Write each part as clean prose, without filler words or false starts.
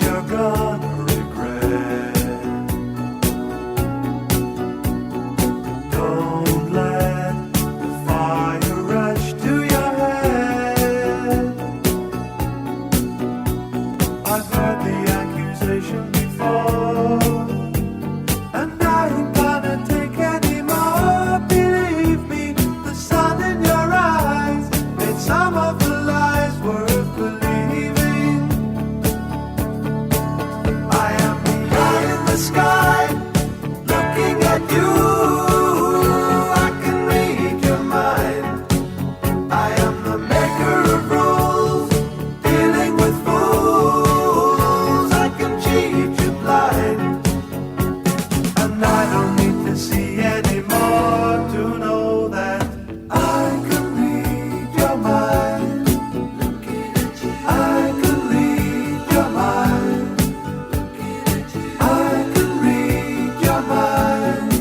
you're gonna regret. Don't let the fire rush to your head. I've heard the accusation before, and I ain't gonna take any more. Believe me, the sun in your eyes made some of the lies worth believing. I am the eye in the sky, looking at you. I can read your mind. I am the maker of rules, dealing with fools. I can cheat you blind, and I don't need to see anymore to know that I can read your mind. I can read your mind. I can read your mind.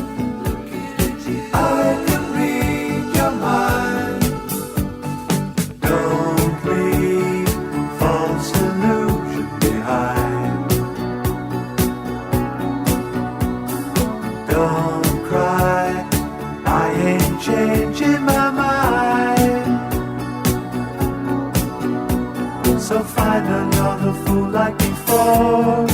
I can read your mind. Don't leave false illusion behind. Don't cry, I ain't changing my mind. So find another fool like before.